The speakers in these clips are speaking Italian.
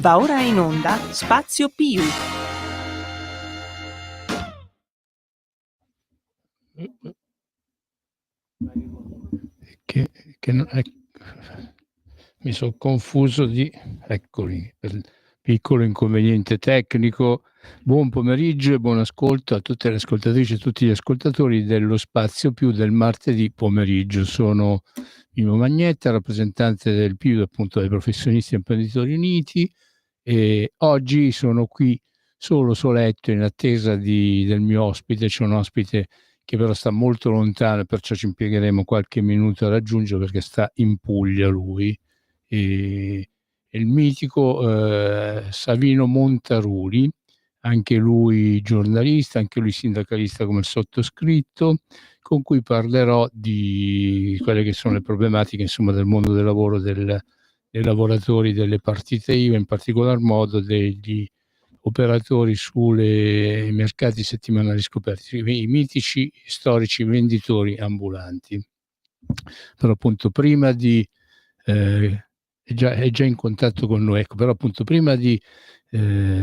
Va ora in onda Spazio Più. Mi sono confuso eccoli, per il piccolo inconveniente tecnico. Buon pomeriggio e buon ascolto a tutte le ascoltatrici e tutti gli ascoltatori dello Spazio Più del martedì pomeriggio. Sono Mimo Magnetta, rappresentante del PIU, appunto dei Professionisti Imprenditori Uniti, e oggi sono qui soletto in attesa del mio ospite. C'è un ospite che però sta molto lontano, perciò ci impiegheremo qualche minuto a raggiungerlo perché sta in Puglia lui. E il mitico Savino Montaruli, anche lui giornalista, anche lui sindacalista come il sottoscritto, con cui parlerò di quelle che sono le problematiche, insomma, del mondo del lavoro, dei lavoratori delle partite IVA, in particolar modo degli operatori sui mercati settimanali scoperti, i mitici storici venditori ambulanti. Però appunto prima di è già in contatto con noi, ecco, però appunto prima di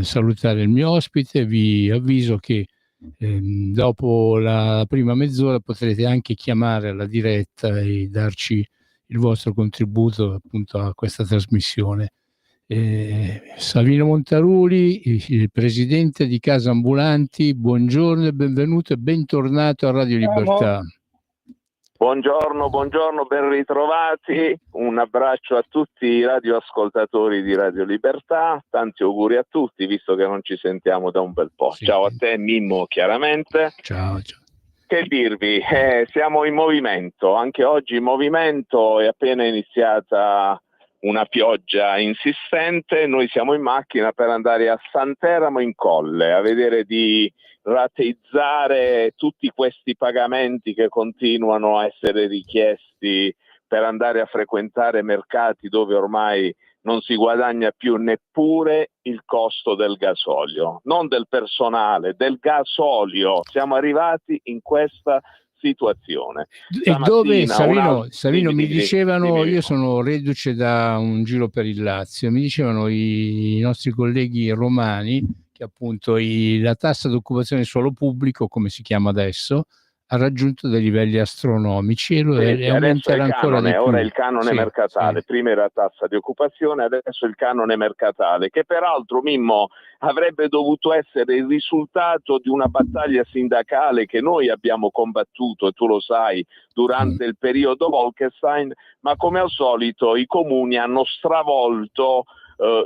salutare il mio ospite vi avviso che dopo la prima mezz'ora potrete anche chiamare alla diretta e darci il vostro contributo appunto a questa trasmissione. Savino Montaruli, il presidente di Casa Ambulanti, buongiorno e benvenuto e bentornato a Radio Libertà. Buongiorno, ben ritrovati, un abbraccio a tutti i radioascoltatori di Radio Libertà, tanti auguri a tutti visto che non ci sentiamo da un bel po'. Sì. Ciao a te Mimmo, chiaramente. Ciao. Che dirvi, siamo in movimento, anche oggi in movimento, è appena iniziata una pioggia insistente, noi siamo in macchina per andare a Santeramo in Colle a vedere di rateizzare tutti questi pagamenti che continuano a essere richiesti per andare a frequentare mercati dove ormai non si guadagna più neppure il costo del gasolio, non del personale, del gasolio. Siamo arrivati in questa situazione. E dove, Savino, mi dicevano, io sono reduce da un giro per il Lazio, mi dicevano i nostri colleghi romani che appunto la tassa d'occupazione del suolo pubblico, come si chiama adesso, ha raggiunto dei livelli astronomici e aumenterà ancora di più. Ora il canone mercatale, prima era tassa di occupazione, adesso il canone mercatale, che peraltro, Mimmo, avrebbe dovuto essere il risultato di una battaglia sindacale che noi abbiamo combattuto, e tu lo sai, durante il periodo Bolkestein, ma come al solito i comuni hanno stravolto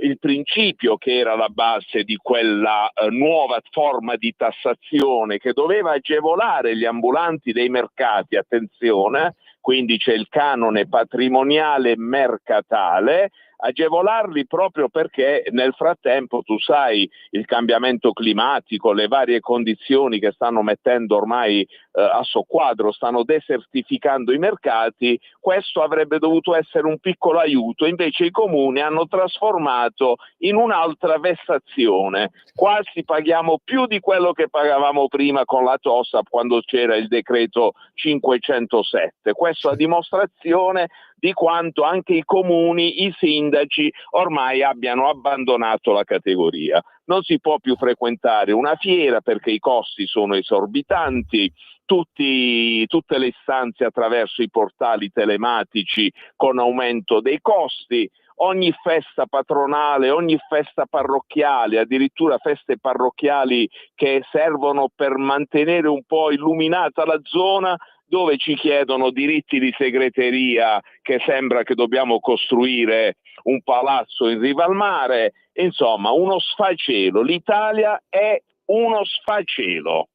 il principio che era la base di quella nuova forma di tassazione che doveva agevolare gli ambulanti dei mercati, attenzione, quindi c'è il canone patrimoniale mercatale, agevolarli proprio perché nel frattempo, tu sai, il cambiamento climatico, le varie condizioni che stanno mettendo ormai a soqquadro, stanno desertificando i mercati, questo avrebbe dovuto essere un piccolo aiuto, invece i comuni hanno trasformato in un'altra vessazione, quasi paghiamo più di quello che pagavamo prima con la TOSAP quando c'era il decreto 507, questo a dimostrazione di quanto anche i comuni, i sindaci ormai abbiano abbandonato la categoria. Non si può più frequentare una fiera perché i costi sono esorbitanti, tutte le istanze attraverso i portali telematici con aumento dei costi, ogni festa patronale, ogni festa parrocchiale, addirittura feste parrocchiali che servono per mantenere un po' illuminata la zona, dove ci chiedono diritti di segreteria che sembra che dobbiamo costruire un palazzo in riva al mare, insomma uno sfacelo, l'Italia è uno sfacelo.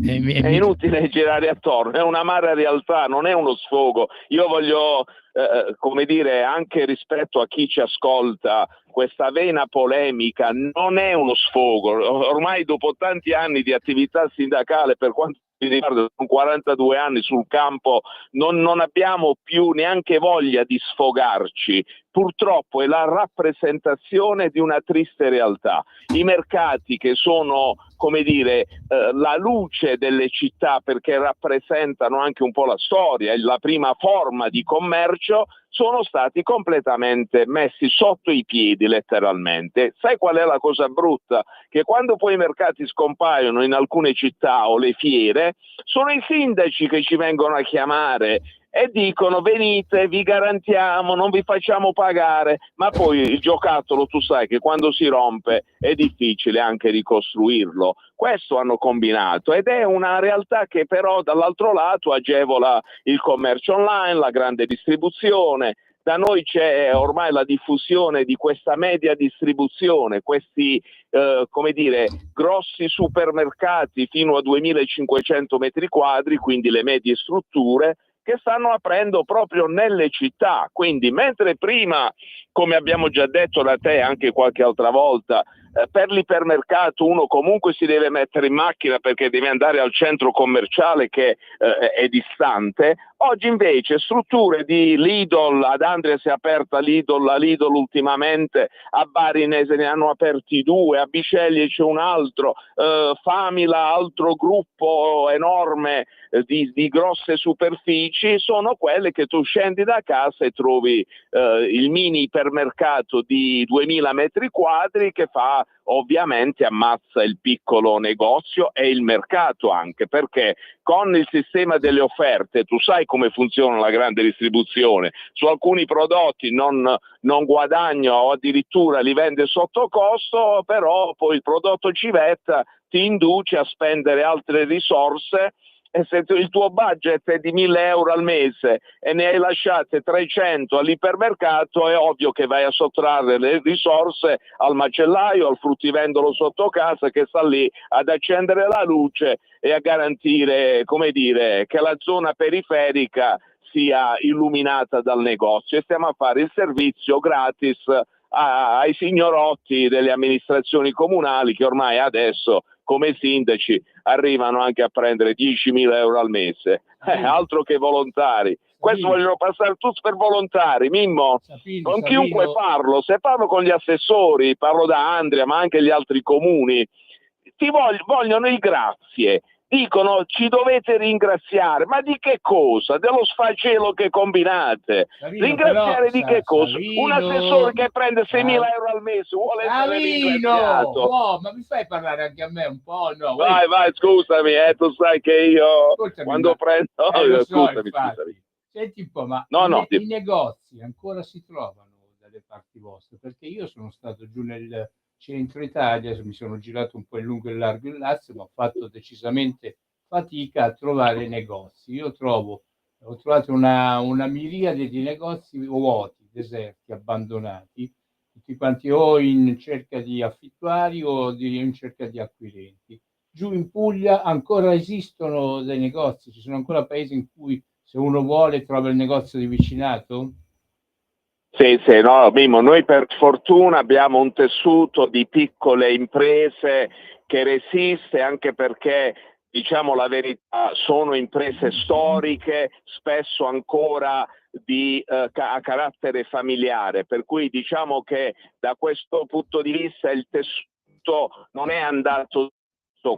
È inutile girare attorno, è un'amara realtà, non è uno sfogo. Io voglio, come dire, anche rispetto a chi ci ascolta, questa vena polemica non è uno sfogo. Ormai dopo tanti anni di attività sindacale, per quanto mi riguarda, con 42 anni sul campo, non abbiamo più neanche voglia di sfogarci, purtroppo è la rappresentazione di una triste realtà. I mercati, che sono, come dire, la luce delle città, perché rappresentano anche un po' la storia, la prima forma di commercio, sono stati completamente messi sotto i piedi, letteralmente. Sai qual è la cosa brutta? Che quando poi i mercati scompaiono in alcune città o le fiere, sono i sindaci che ci vengono a chiamare e dicono: venite, vi garantiamo, non vi facciamo pagare, ma poi il giocattolo, tu sai che quando si rompe è difficile anche ricostruirlo. Questo hanno combinato, ed è una realtà che però dall'altro lato agevola il commercio online, la grande distribuzione. Da noi c'è ormai la diffusione di questa media distribuzione, questi come dire, grossi supermercati fino a 2500 metri quadri, quindi le medie strutture, che stanno aprendo proprio nelle città. Quindi mentre prima, come abbiamo già detto da te anche qualche altra volta, per l'ipermercato uno comunque si deve mettere in macchina perché deve andare al centro commerciale che è distante, oggi invece strutture di Lidl, ad Andria si è aperta Lidl, la Lidl ultimamente, a Bari ne hanno aperti 2, a Biceglie c'è un altro, Famila, altro gruppo enorme di grosse superfici, sono quelle che tu scendi da casa e trovi il mini ipermercato di 2000 metri quadri che fa, ovviamente ammazza il piccolo negozio e il mercato, anche perché con il sistema delle offerte, tu sai come funziona la grande distribuzione, su alcuni prodotti non guadagna o addirittura li vende sotto costo, però poi il prodotto civetta ti induce a spendere altre risorse, e se il tuo budget è di 1000 euro al mese e ne hai lasciate 300 all'ipermercato, è ovvio che vai a sottrarre le risorse al macellaio, al fruttivendolo sotto casa che sta lì ad accendere la luce e a garantire, come dire, che la zona periferica sia illuminata dal negozio, e stiamo a fare il servizio gratis ai signorotti delle amministrazioni comunali, che ormai adesso come sindaci arrivano anche a prendere 10.000 euro al mese, altro che volontari. Questo vogliono passare tutti per volontari, Mimmo. Con chiunque parlo, se parlo con gli assessori, parlo da Andria, ma anche gli altri comuni, ti vogliono il grazie. Dicono: ci dovete ringraziare, ma di che cosa? Dello sfacelo che combinate. Ringraziare di che cosa? Un assessore che prende 6.000 euro al mese vuole essere ringraziato. No, ma mi fai parlare anche a me un po'? No, vai, scusami, tu sai che io Scusami, quando prendo... lo so, scusami. Senti un po', ma i negozi ancora si trovano dalle parti vostre? Perché io sono stato giù nel centro Italia, mi sono girato un po' in lungo e in largo il Lazio, ma ho fatto decisamente fatica a trovare negozi. Ho trovato una miriade di negozi vuoti, deserti, abbandonati, tutti quanti o in cerca di affittuari o in cerca di acquirenti. Giù in Puglia ancora esistono dei negozi, ci sono ancora paesi in cui se uno vuole trova il negozio di vicinato? Sì, no, Mimmo, noi per fortuna abbiamo un tessuto di piccole imprese che resiste, anche perché, diciamo la verità, sono imprese storiche, spesso ancora a carattere familiare, per cui diciamo che da questo punto di vista il tessuto non è andato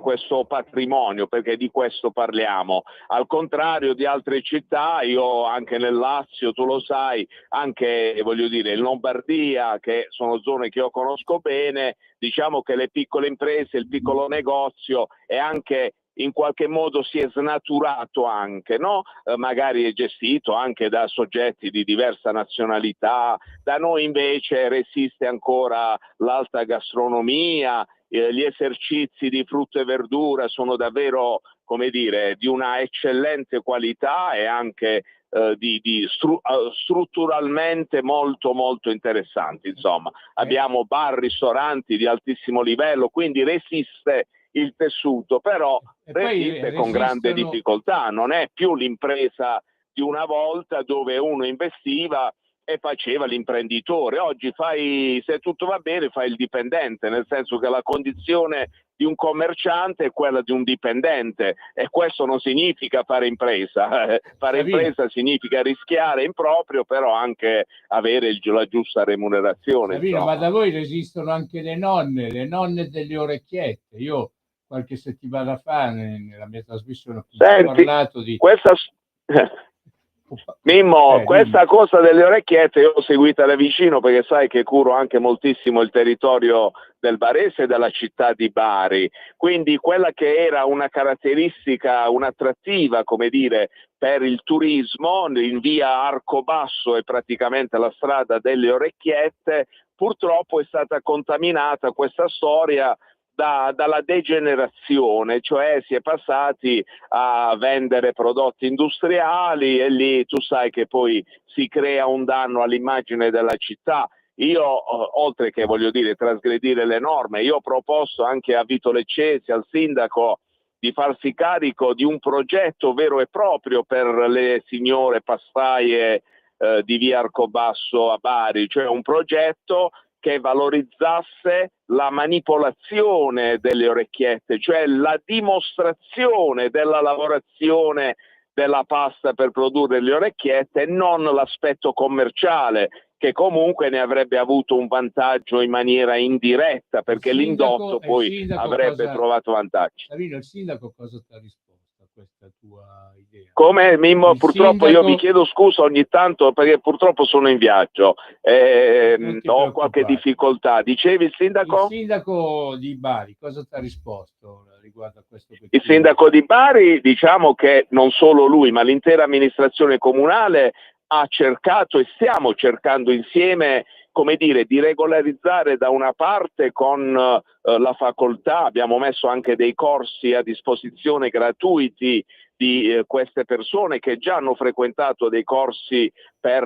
questo patrimonio, perché di questo parliamo, al contrario di altre città. Io anche nel Lazio, tu lo sai, anche voglio dire in Lombardia, che sono zone che io conosco bene, diciamo che le piccole imprese, il piccolo negozio è anche in qualche modo si è snaturato anche, no? Magari è gestito anche da soggetti di diversa nazionalità. Da noi invece resiste ancora l'alta gastronomia, gli esercizi di frutta e verdura sono davvero, come dire, di una eccellente qualità e anche strutturalmente molto molto interessanti. Insomma, abbiamo bar, ristoranti di altissimo livello, quindi resiste il tessuto, però resiste con grande difficoltà. Non è più l'impresa di una volta dove uno investiva e faceva l'imprenditore. Oggi se tutto va bene, fai il dipendente, nel senso che la condizione di un commerciante e quella di un dipendente, e questo non significa fare impresa. Fare impresa significa rischiare in proprio, però anche avere la giusta remunerazione. Savino, ma da voi resistono anche le nonne delle orecchiette. Io qualche settimana fa nella mia trasmissione ho parlato di questa Mimmo, questa cosa delle orecchiette io l'ho seguita da vicino, perché sai che curo anche moltissimo il territorio del Barese e della città di Bari, quindi quella che era una caratteristica, un'attrattiva, come dire, per il turismo, in via Arcobasso è praticamente la strada delle orecchiette, purtroppo è stata contaminata questa storia dalla degenerazione, cioè si è passati a vendere prodotti industriali e lì tu sai che poi si crea un danno all'immagine della città. Io, oltre che voglio dire trasgredire le norme, io ho proposto anche a Vito Leccesi, al sindaco, di farsi carico di un progetto vero e proprio per le signore pastaie di via Arcobasso a Bari, cioè un progetto che valorizzasse la manipolazione delle orecchiette, cioè la dimostrazione della lavorazione della pasta per produrre le orecchiette e non l'aspetto commerciale, che comunque ne avrebbe avuto un vantaggio in maniera indiretta, perché l'indotto poi avrebbe trovato vantaggi. Savino, il sindaco cosa ti ha risposto a questa tua idea? Come, Mimmo? Purtroppo io mi chiedo scusa ogni tanto perché purtroppo sono in viaggio, ho qualche difficoltà. Dicevi il sindaco? Il sindaco di Bari cosa ti ha risposto riguardo a questo? Il sindaco di Bari, diciamo che non solo lui, ma l'intera amministrazione comunale ha cercato e stiamo cercando insieme, come dire, di regolarizzare da una parte con la facoltà, abbiamo messo anche dei corsi a disposizione gratuiti di queste persone che già hanno frequentato dei corsi per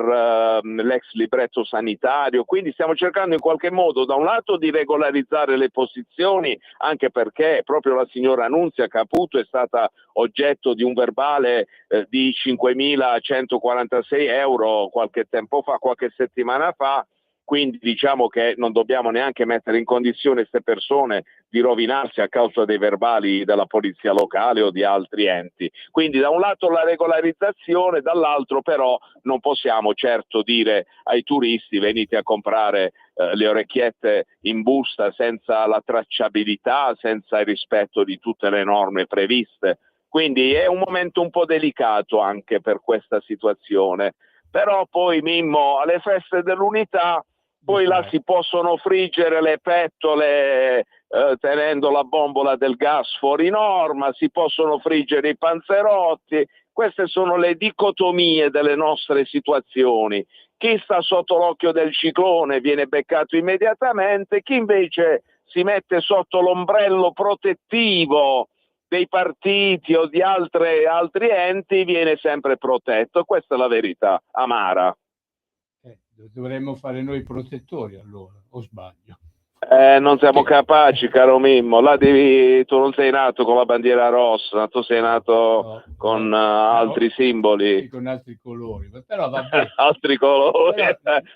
l'ex libretto sanitario, quindi stiamo cercando in qualche modo da un lato di regolarizzare le posizioni, anche perché proprio la signora Annunzia Caputo è stata oggetto di un verbale di 5.146 euro qualche tempo fa, qualche settimana fa, quindi diciamo che non dobbiamo neanche mettere in condizione queste persone di rovinarsi a causa dei verbali della polizia locale o di altri enti. Quindi da un lato la regolarizzazione, dall'altro però non possiamo certo dire ai turisti venite a comprare le orecchiette in busta senza la tracciabilità, senza il rispetto di tutte le norme previste. Quindi è un momento un po' delicato anche per questa situazione. Però poi, Mimmo, alle feste dell'unità poi là si possono friggere le pettole tenendo la bombola del gas fuori norma, si possono friggere i panzerotti. Queste sono le dicotomie delle nostre situazioni. Chi sta sotto l'occhio del ciclone viene beccato immediatamente, chi invece si mette sotto l'ombrello protettivo dei partiti o di altri enti viene sempre protetto. Questa è la verità amara. Dovremmo fare noi protettori allora, o sbaglio? Non siamo capaci, caro Mimmo. Là tu non sei nato con la bandiera rossa, tu sei nato con altri simboli. Sì, con altri colori, però vabbè. Altri colori.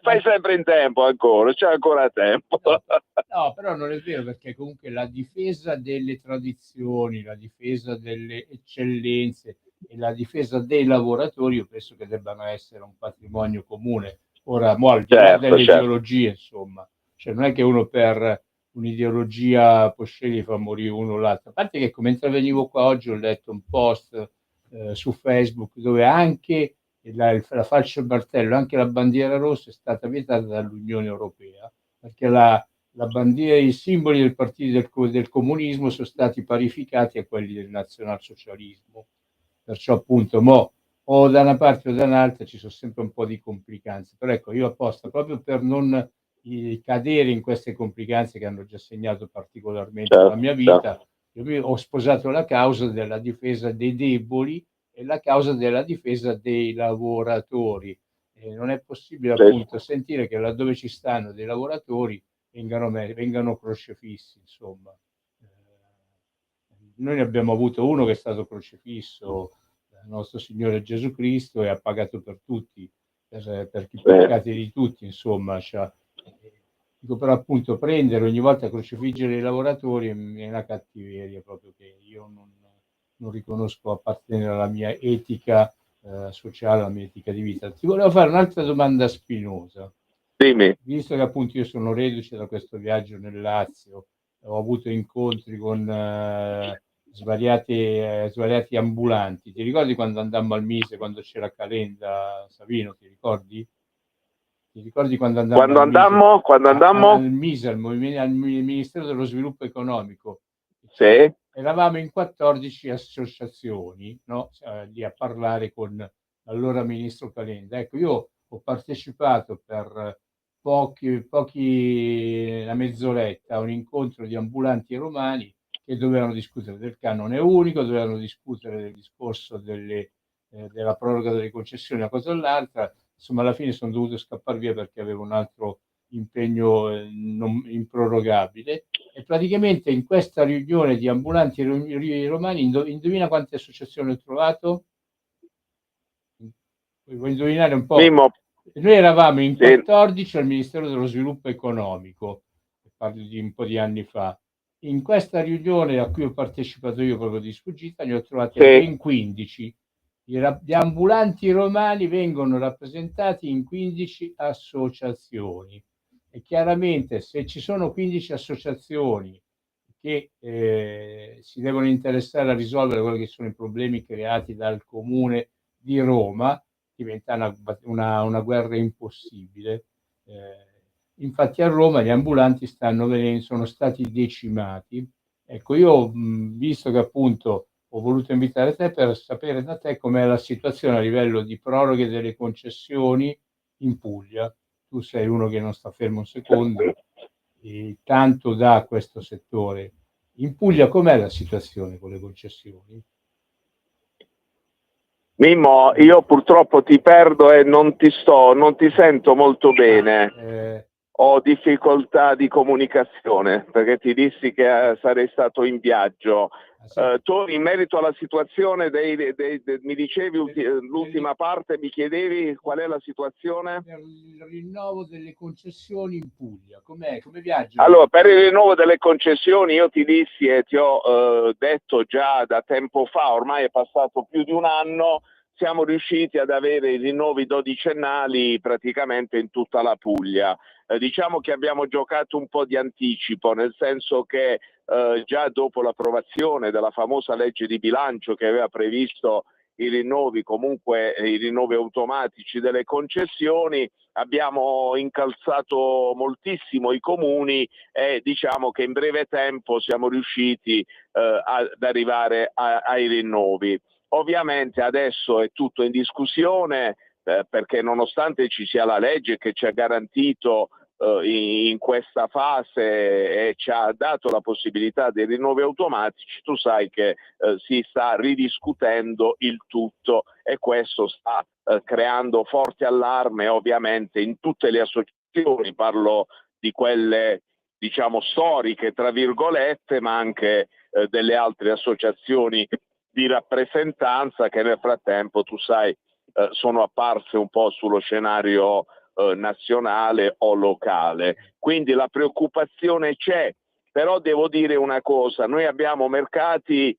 Fai sempre in tempo ancora, c'è ancora tempo. No, però non è vero, perché comunque la difesa delle tradizioni, la difesa delle eccellenze e la difesa dei lavoratori, io penso che debbano essere un patrimonio comune. Ora, al di là delle ideologie, insomma, cioè non è che uno per un'ideologia può scegliere di far morire uno o l'altro. A parte che mentre venivo qua oggi ho letto un post su Facebook dove anche la falce martello, anche la bandiera rossa è stata vietata dall'Unione Europea, perché la bandiera, i simboli del partito del comunismo sono stati parificati a quelli del nazionalsocialismo. Perciò appunto o da una parte o da un'altra ci sono sempre un po' di complicanze. Però ecco, io apposta proprio per non cadere in queste complicanze che hanno già segnato particolarmente la mia vita, io ho sposato la causa della difesa dei deboli e la causa della difesa dei lavoratori. Non è possibile appunto sentire che laddove ci stanno dei lavoratori vengano crocefissi, insomma. Noi ne abbiamo avuto uno che è stato crocefisso, il nostro Signore Gesù Cristo, e ha pagato per tutti, per i peccati di tutti, insomma. Dico, però appunto prendere ogni volta crocifiggere i lavoratori è una cattiveria proprio che io non riconosco appartenere alla mia etica sociale, alla mia etica di vita. Ti volevo fare un'altra domanda spinosa. Dimmi. Visto che appunto io sono reduce da questo viaggio nel Lazio, ho avuto incontri con svariati ambulanti. Ti ricordi quando andammo al Mise, quando c'era Calenda, Savino, ti ricordi? Ti ricordi quando andammo Quando al Mise? andammo? Quando andammo? Al Mise, al Ministero dello Sviluppo Economico. Sì. Eravamo in 14 associazioni, no? Lì a parlare con l'allora ministro Calenda. Ecco, io ho partecipato per una mezz'oretta a un incontro di ambulanti romani che dovevano discutere del canone unico, dovevano discutere del discorso della proroga delle concessioni, una cosa o l'altra. Insomma, alla fine sono dovuto scappare via perché avevo un altro impegno improrogabile. E praticamente in questa riunione di ambulanti romani, indovina quante associazioni ho trovato? Vuoi indovinare un po'? Mimmo, Noi eravamo in sì, 14 al Ministero dello Sviluppo Economico, parlo di un po' di anni fa. In questa riunione a cui ho partecipato io proprio di sfuggita, ne ho trovate sì. ben 15. Gli ambulanti romani vengono rappresentati in 15 associazioni e chiaramente se ci sono 15 associazioni che si devono interessare a risolvere quelli che sono i problemi creati dal comune di Roma, diventa una guerra impossibile. Infatti a Roma gli ambulanti sono stati decimati. Ecco, io visto che appunto ho voluto invitare te per sapere da te com'è la situazione a livello di proroghe delle concessioni in Puglia. Tu sei uno che non sta fermo un secondo e tanto da questo settore. In Puglia com'è la situazione con le concessioni? Mimmo, io purtroppo ti perdo e non ti sento molto bene. Ho difficoltà di comunicazione perché ti dissi che sarei stato in viaggio. Tu in merito alla situazione mi dicevi l'ultima parte, mi chiedevi qual è la situazione? Il rinnovo delle concessioni in Puglia, come viaggia? Allora, per il rinnovo delle concessioni io ti dissi e ti ho detto già da tempo fa, ormai è passato più di un anno, siamo riusciti ad avere i rinnovi dodicennali praticamente in tutta la Puglia. Diciamo che abbiamo giocato un po' di anticipo, nel senso che già dopo l'approvazione della famosa legge di bilancio che aveva previsto i rinnovi, comunque i rinnovi automatici delle concessioni, abbiamo incalzato moltissimo i comuni e diciamo che in breve tempo siamo riusciti ad arrivare ai rinnovi. Ovviamente adesso è tutto in discussione perché nonostante ci sia la legge che ci ha garantito in questa fase e ci ha dato la possibilità dei rinnovi automatici, tu sai che si sta ridiscutendo il tutto e questo sta creando forte allarme ovviamente in tutte le associazioni, parlo di quelle diciamo storiche tra virgolette, ma anche delle altre associazioni di rappresentanza che nel frattempo tu sai sono apparse un po' sullo scenario nazionale o locale. Quindi la preoccupazione c'è, però devo dire una cosa, noi abbiamo mercati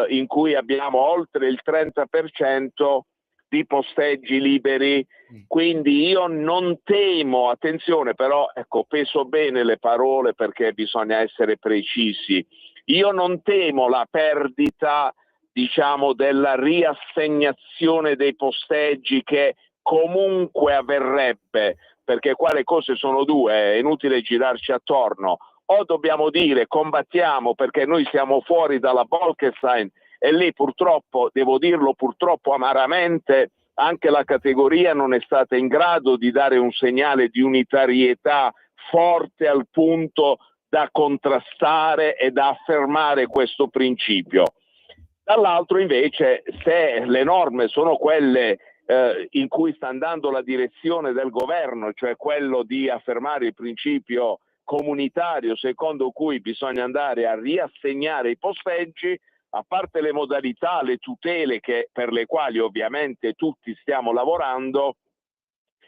in cui abbiamo oltre il 30% di posteggi liberi, quindi io non temo, attenzione però, ecco, peso bene le parole perché bisogna essere precisi, io non temo la perdita, diciamo, della riassegnazione dei posteggi che comunque avverrebbe, perché qua le cose sono due, è inutile girarci attorno, o dobbiamo dire combattiamo perché noi siamo fuori dalla Bolkestein e lì purtroppo, devo dirlo purtroppo amaramente, anche la categoria non è stata in grado di dare un segnale di unitarietà forte al punto da contrastare e da affermare questo principio. Dall'altro invece, se le norme sono quelle in cui sta andando la direzione del governo, cioè quello di affermare il principio comunitario secondo cui bisogna andare a riassegnare i posteggi, a parte le modalità, le tutele per le quali ovviamente tutti stiamo lavorando,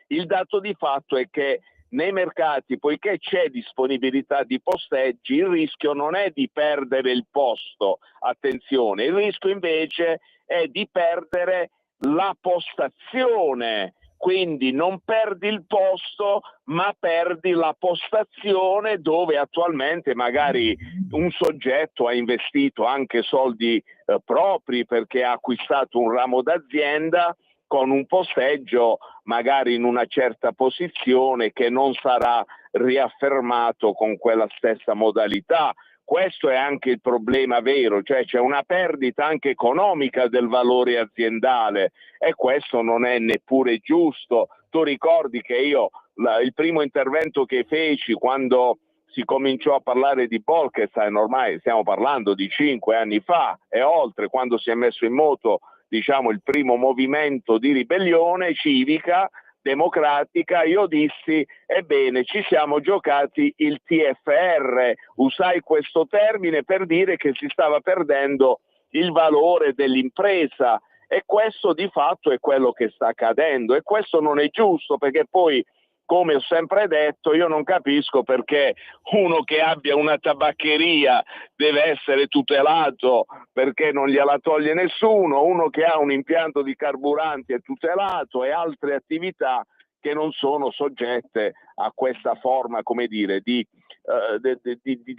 il dato di fatto è che nei mercati, poiché c'è disponibilità di posteggi, il rischio non è di perdere il posto, attenzione, il rischio invece è di perdere la postazione. Quindi non perdi il posto, ma perdi la postazione dove attualmente magari un soggetto ha investito anche soldi propri perché ha acquistato un ramo d'azienda con un posteggio magari in una certa posizione che non sarà riaffermato con quella stessa modalità. Questo è anche il problema vero, cioè c'è una perdita anche economica del valore aziendale e questo non è neppure giusto. Tu ricordi che io il primo intervento che feci quando si cominciò a parlare di Bolkestein, ormai stiamo parlando di 5 anni fa e oltre, quando si è messo in moto, diciamo, il primo movimento di ribellione civica democratica, io dissi: ebbene, ci siamo giocati il TFR, usai questo termine per dire che si stava perdendo il valore dell'impresa e questo di fatto è quello che sta accadendo e questo non è giusto, perché poi, come ho sempre detto, io non capisco perché uno che abbia una tabaccheria deve essere tutelato perché non gliela toglie nessuno, uno che ha un impianto di carburanti è tutelato e altre attività che non sono soggette a questa forma, come dire, di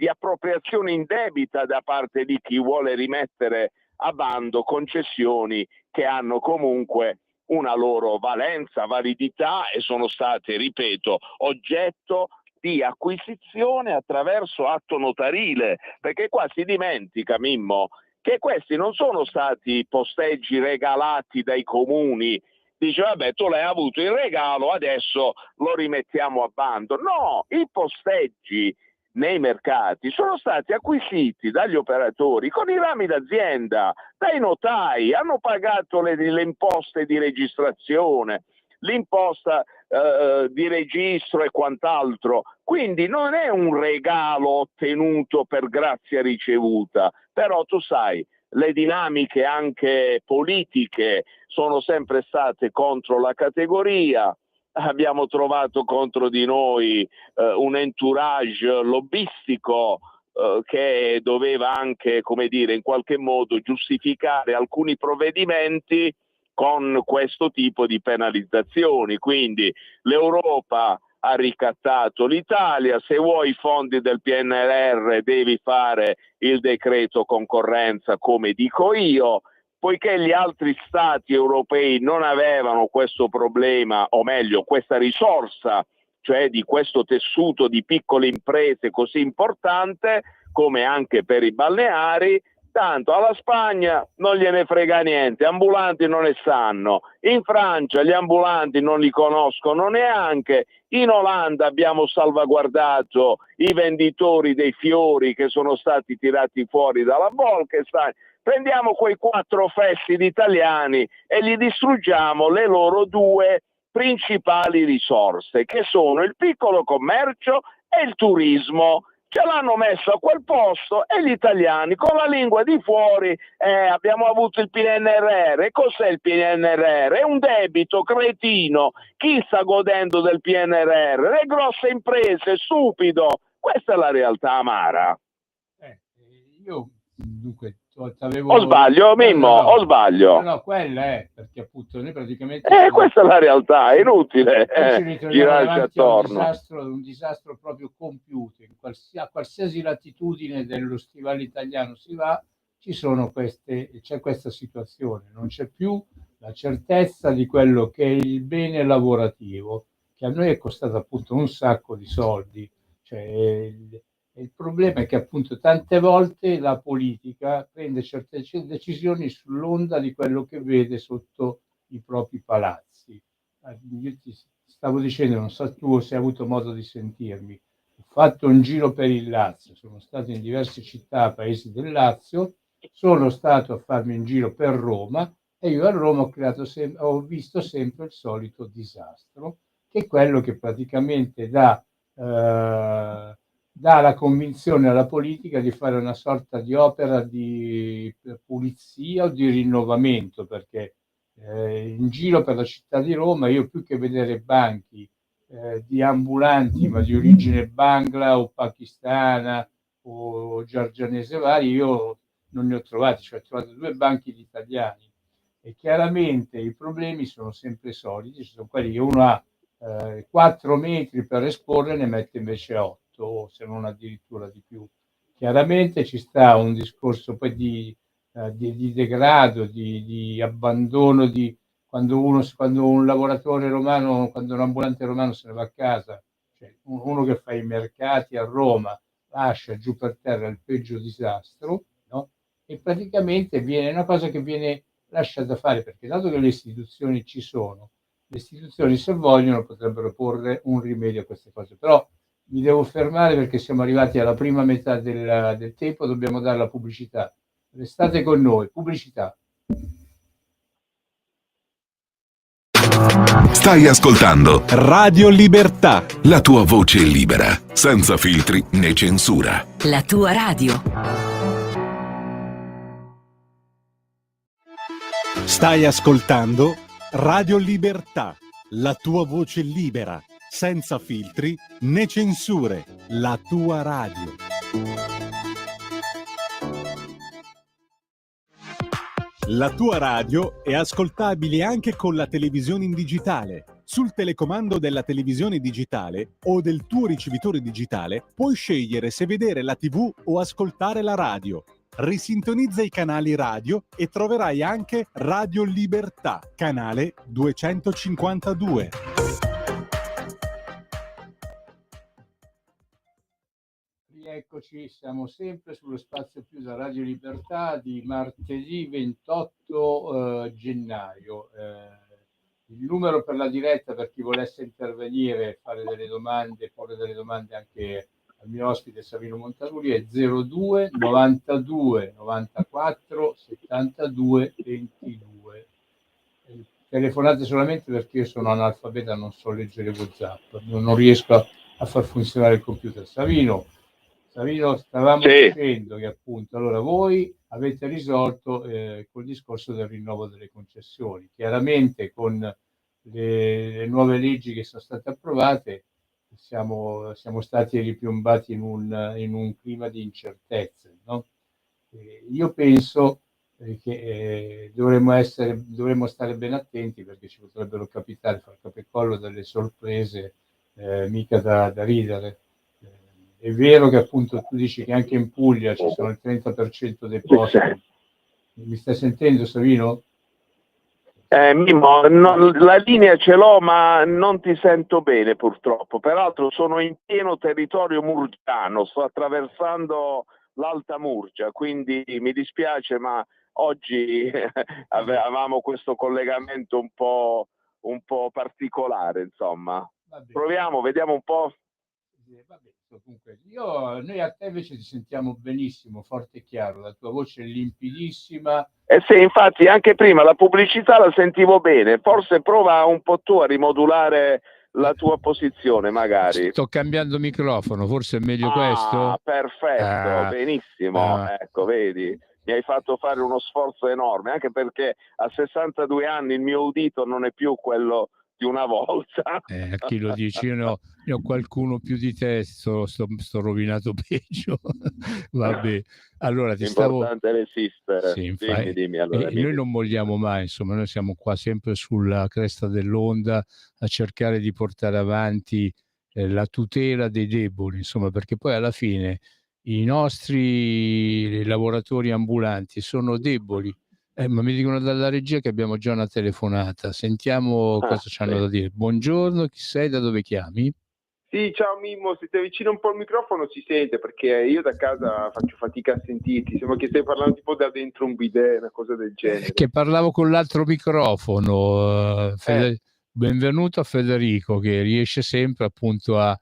appropriazione indebita da parte di chi vuole rimettere a bando concessioni che hanno comunque una loro valenza, validità e sono state, ripeto, oggetto di acquisizione attraverso atto notarile, perché qua si dimentica, Mimmo, che questi non sono stati posteggi regalati dai comuni. Dice, vabbè, tu l'hai avuto in regalo, adesso lo rimettiamo a bando. No, i posteggi nei mercati sono stati acquisiti dagli operatori con i rami d'azienda, dai notai, hanno pagato le imposte di registrazione, l'imposta di registro e quant'altro, quindi non è un regalo ottenuto per grazia ricevuta, però tu sai, le dinamiche anche politiche sono sempre state contro la categoria, abbiamo trovato contro di noi un entourage lobbistico che doveva anche, come dire, in qualche modo giustificare alcuni provvedimenti con questo tipo di penalizzazioni. Quindi l'Europa ha ricattato l'Italia, se vuoi i fondi del PNRR devi fare il decreto concorrenza come dico io, poiché gli altri stati europei non avevano questo problema, o meglio questa risorsa, cioè di questo tessuto di piccole imprese così importante come anche per i balneari, tanto alla Spagna non gliene frega niente, ambulanti non ne sanno, in Francia gli ambulanti non li conoscono neanche, in Olanda abbiamo salvaguardato i venditori dei fiori che sono stati tirati fuori dalla Bolkestein. Prendiamo quei 4 fessili italiani e gli distruggiamo le loro 2 principali risorse, che sono il piccolo commercio e il turismo. Ce l'hanno messo a quel posto e gli italiani con la lingua di fuori abbiamo avuto il PNRR. E cos'è il PNRR? È un debito cretino. Chi sta godendo del PNRR? Le grosse imprese, stupido. Questa è la realtà amara. Io dunque o sbaglio, Mimmo? O sbaglio? No, quella è perché appunto noi praticamente questa è la realtà, è inutile ci ritroviamo girarci davanti attorno. a un disastro proprio compiuto. A qualsiasi latitudine dello stivale italiano si va, c'è questa situazione, non c'è più la certezza di quello che è il bene lavorativo, che a noi è costato appunto un sacco di soldi. Cioè, il problema è che appunto tante volte la politica prende certe decisioni sull'onda di quello che vede sotto i propri palazzi. Io ti stavo dicendo, non so tu se hai avuto modo di sentirmi, ho fatto un giro per il Lazio, sono stato in diverse città, paesi del Lazio, sono stato a farmi un giro per Roma e io a Roma ho visto sempre il solito disastro, che è quello che praticamente dà la convinzione alla politica di fare una sorta di opera di pulizia o di rinnovamento, perché in giro per la città di Roma io più che vedere banchi di ambulanti, ma di origine bangla o pakistana o giorgianese vari, io non ne ho trovati, cioè ho trovato 2 banchi di italiani, e chiaramente i problemi sono sempre soliti, ci sono quelli che uno ha 4 metri per esporre, ne mette invece 8, se non addirittura di più. Chiaramente ci sta un discorso poi di degrado, di abbandono, quando un lavoratore romano, quando un ambulante romano se ne va a casa, cioè uno che fa i mercati a Roma, lascia giù per terra il peggio disastro, no? E praticamente viene una cosa che viene lasciata fare, perché dato che le istituzioni ci sono, le istituzioni, se vogliono, potrebbero porre un rimedio a queste cose. Però mi devo fermare perché siamo arrivati alla prima metà del tempo, dobbiamo dare la pubblicità. Restate con noi, pubblicità. Stai ascoltando Radio Libertà, la tua voce libera, senza filtri né censura. La tua radio. stai ascoltando Radio Libertà, la tua voce libera, senza filtri né censure, la tua radio. La tua radio è ascoltabile anche con la televisione in digitale. Sul telecomando della televisione digitale o del tuo ricevitore digitale puoi scegliere se vedere la TV o ascoltare la radio. Risintonizza i canali radio e troverai anche Radio Libertà, canale 252. Eccoci, siamo sempre sullo Spazio Più da Radio Libertà di martedì 28 gennaio. Il numero per la diretta, per chi volesse intervenire, fare delle domande, porre delle domande anche al mio ospite Savino Montanuri, è 02 92 94 72 22. Telefonate solamente perché io sono analfabeta, non so leggere WhatsApp, non riesco a far funzionare il computer. Savino, stavamo dicendo che appunto allora voi avete risolto col discorso del rinnovo delle concessioni. Chiaramente con le nuove leggi che sono state approvate siamo stati ripiombati in un clima di incertezze, no? Io penso che dovremmo stare ben attenti, perché ci potrebbero capitare, far capocollo, delle sorprese mica da ridere. È vero che appunto tu dici che anche in Puglia ci sono il 30% dei posti. Mi stai sentendo, Savino? Mimmo, la linea ce l'ho, ma non ti sento bene purtroppo. Peraltro sono in pieno territorio murgiano, sto attraversando l'Alta Murgia, quindi mi dispiace, ma oggi avevamo questo collegamento un po' particolare, insomma. Proviamo, vediamo un po'. Comunque, noi a te invece ti sentiamo benissimo, forte e chiaro, la tua voce è limpidissima. Sì, infatti anche prima la pubblicità la sentivo bene, forse prova un po' tu a rimodulare la tua posizione magari. Sto cambiando microfono, forse è meglio questo? Perfetto, benissimo, ecco, vedi, mi hai fatto fare uno sforzo enorme, anche perché a 62 anni il mio udito non è più quello di una volta. A chi lo dici? Io ne ho qualcuno più di te, sto rovinato peggio. Vabbè, allora ti importante resistere. Sì, dimmi, allora, noi non molliamo mai, insomma, noi siamo qua sempre sulla cresta dell'onda a cercare di portare avanti la tutela dei deboli, insomma, perché poi alla fine i nostri lavoratori ambulanti sono deboli. Ma mi dicono dalla regia che abbiamo già una telefonata. Sentiamo cosa ci hanno da dire. Buongiorno, chi sei, da dove chiami? Sì, ciao Mimmo, se ti avvicini un po' il microfono si sente, perché io da casa faccio fatica a sentirti. Sembra che stai parlando tipo da dentro un bidet, una cosa del genere. Che parlavo con l'altro microfono. Benvenuto a Federico, che riesce sempre appunto a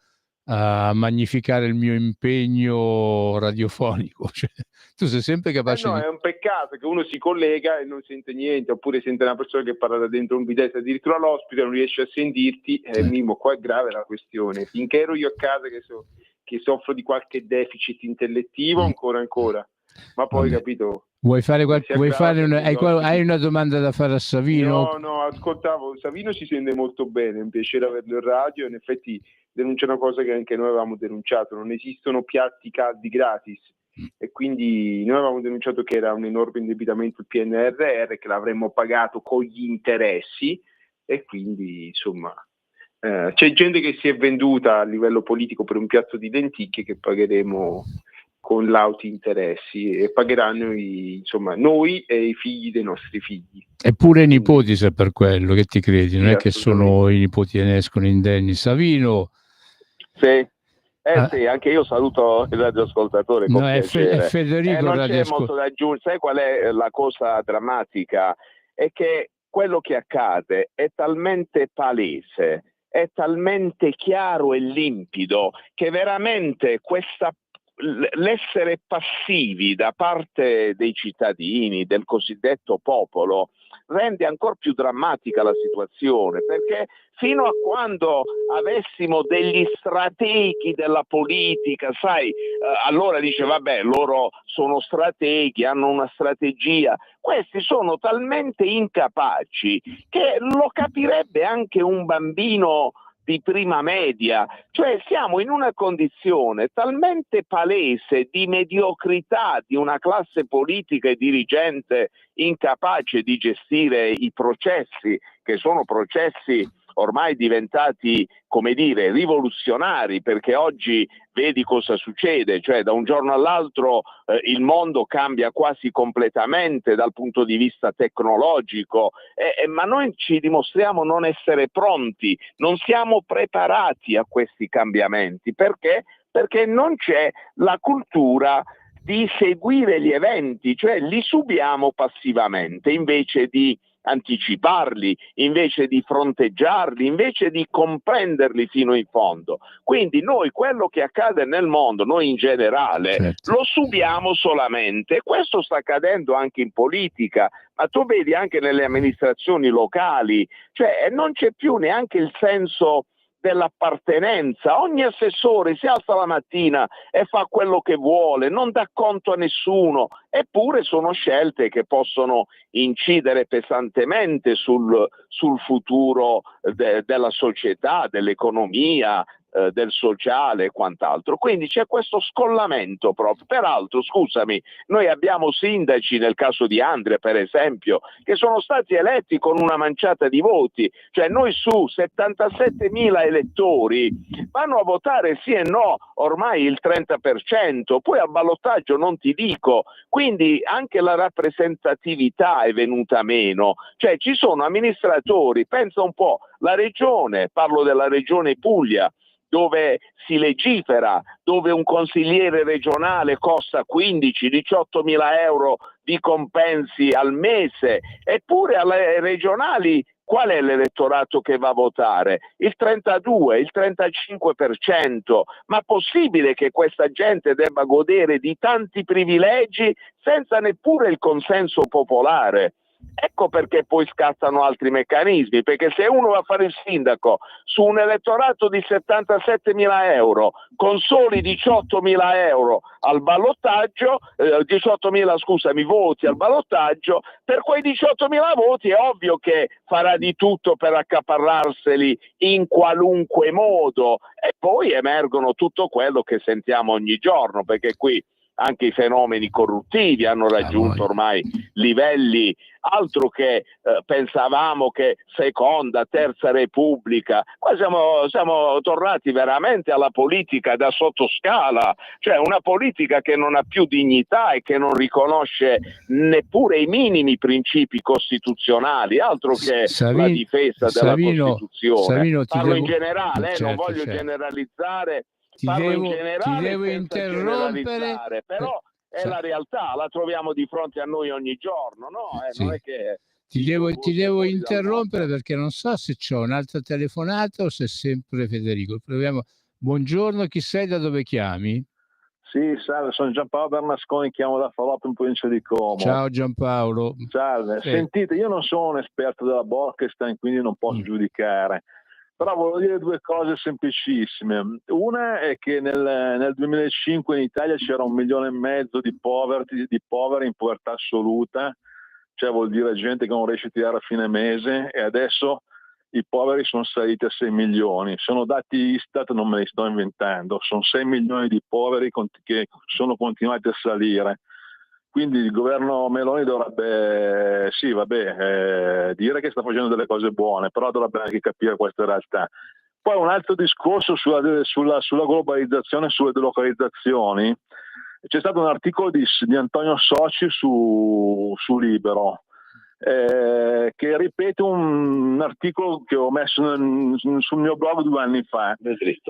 magnificare il mio impegno radiofonico. Cioè, tu sei sempre capace no, è un peccato che uno si collega e non sente niente, oppure sente una persona che parla da dentro un bidet, addirittura l'ospite non riesce a sentirti. Mimmo, qua è grave la questione. Finché ero io a casa che soffro di qualche deficit intellettivo, ancora, ma poi capito, Vuoi fare, hai una domanda da fare a Savino? No, ascoltavo, Savino si sente molto bene, è un piacere averlo in radio, in effetti denuncia una cosa che anche noi avevamo denunciato, non esistono piatti caldi gratis e quindi noi avevamo denunciato che era un enorme indebitamento il PNRR, che l'avremmo pagato con gli interessi e quindi insomma c'è gente che si è venduta a livello politico per un piatto di lenticchie che pagheremo con lauti interessi e pagheranno noi e i figli dei nostri figli. Eppure i nipoti, se per quello, che ti credi? Non è che sono i nipoti che ne escono indenni. Savino? Sì. Sì, anche io saluto il radioascoltatore con piacere. È Federico non c'è molto da aggiungere. Sai qual è la cosa drammatica? È che quello che accade è talmente palese, è talmente chiaro e limpido che veramente l'essere passivi da parte dei cittadini, del cosiddetto popolo, rende ancora più drammatica la situazione, perché fino a quando avessimo degli strateghi della politica, sai, allora dice vabbè, loro sono strateghi, hanno una strategia. Questi sono talmente incapaci che lo capirebbe anche un bambino di prima media, cioè siamo in una condizione talmente palese di mediocrità di una classe politica e dirigente incapace di gestire i processi, che sono processi ormai diventati, come dire, rivoluzionari, perché oggi vedi cosa succede, cioè da un giorno all'altro il mondo cambia quasi completamente dal punto di vista tecnologico, ma noi ci dimostriamo non essere pronti, non siamo preparati a questi cambiamenti. Perché? Perché non c'è la cultura di seguire gli eventi, cioè li subiamo passivamente invece di anticiparli, invece di fronteggiarli, invece di comprenderli fino in fondo. Quindi noi quello che accade nel mondo, noi in generale, certo, lo subiamo solamente. Questo sta accadendo anche in politica, ma tu vedi anche nelle amministrazioni locali, cioè non c'è più neanche il senso dell'appartenenza. Ogni assessore si alza la mattina e fa quello che vuole, non dà conto a nessuno, eppure sono scelte che possono incidere pesantemente sul futuro della società, dell'economia, del sociale e quant'altro. Quindi c'è questo scollamento proprio. Peraltro, scusami, noi abbiamo sindaci, nel caso di Andria per esempio, che sono stati eletti con una manciata di voti, cioè noi su 77.000 elettori vanno a votare sì e no ormai il 30%, poi al ballottaggio non ti dico, quindi anche la rappresentatività è venuta meno, cioè ci sono amministratori, pensa un po', la regione, parlo della regione Puglia, dove si legifera, dove un consigliere regionale costa 15-18 mila euro di compensi al mese, eppure alle regionali qual è l'elettorato che va a votare? Il 32, il 35%, ma possibile che questa gente debba godere di tanti privilegi senza neppure il consenso popolare? Ecco perché poi scattano altri meccanismi, perché se uno va a fare il sindaco su un elettorato di 77.000 euro con soli 18.000 euro al ballottaggio, 18.000 voti al ballottaggio, per quei 18.000 voti è ovvio che farà di tutto per accaparrarseli in qualunque modo, e poi emergono tutto quello che sentiamo ogni giorno, perché qui anche i fenomeni corruttivi hanno raggiunto ormai livelli altro che pensavamo che seconda, terza repubblica. Qua siamo tornati veramente alla politica da sottoscala, cioè una politica che non ha più dignità e che non riconosce neppure i minimi principi costituzionali, altro che la difesa della Costituzione. Parlo in generale, non voglio generalizzare. Ti devo interrompere, però è la realtà, la troviamo di fronte a noi ogni giorno, no? Sì. Non è che ti devo interrompere perché non so se c'ho un'altra telefonata o se è sempre Federico. Proviamo. Buongiorno, chi sei, da dove chiami? Sì, salve, sono Giampaolo Bernasconi, chiamo da Folotto in provincia di Como. Ciao Giampaolo. Salve, sentite, io non sono un esperto della Bolkestein, quindi non posso giudicare. Però volevo dire due cose semplicissime. Una è che nel 2005 in Italia c'era 1,5 milioni di poveri in povertà assoluta, cioè vuol dire gente che non riesce a tirare a fine mese, e adesso i poveri sono saliti a 6 milioni. Sono dati Istat, non me li sto inventando, sono 6 milioni di poveri che sono continuati a salire. Quindi il governo Meloni dovrebbe, sì, dire che sta facendo delle cose buone, però dovrebbe anche capire questa realtà. Poi un altro discorso sulla globalizzazione e sulle delocalizzazioni. C'è stato un articolo di Antonio Soci su Libero, che ripete un articolo che ho messo sul mio blog 2 anni fa.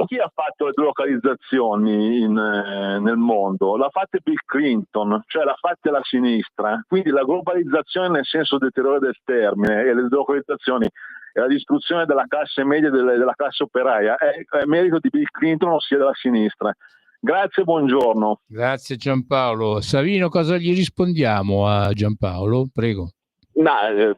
Chi ha fatto le delocalizzazioni nel mondo? L'ha fatta Bill Clinton, cioè l'ha fatta la sinistra. Quindi la globalizzazione nel senso deteriore del termine e le delocalizzazioni e la distruzione della classe media e della classe operaia è merito di Bill Clinton, ossia della sinistra. Grazie, buongiorno. Grazie Giampaolo. Savino, cosa gli rispondiamo a Giampaolo? Prego.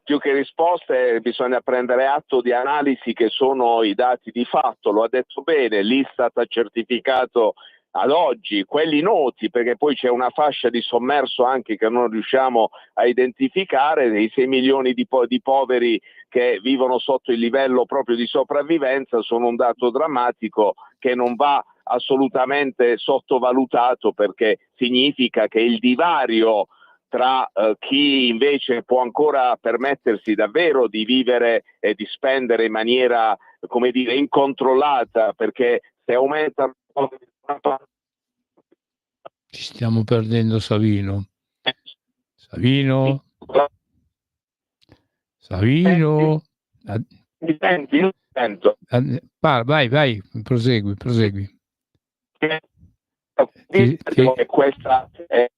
Più che risposte bisogna prendere atto di analisi che sono i dati di fatto, lo ha detto bene, l'Istat ha certificato ad oggi quelli noti, perché poi c'è una fascia di sommerso anche che non riusciamo a identificare, dei 6 milioni di poveri che vivono sotto il livello proprio di sopravvivenza, sono un dato drammatico che non va assolutamente sottovalutato, perché significa che il divario tra chi invece può ancora permettersi davvero di vivere e di spendere in maniera, come dire, incontrollata, perché se aumentano... Ci stiamo perdendo Savino. Savino? Mi senti? Io sento. Vai, prosegui. Che questa è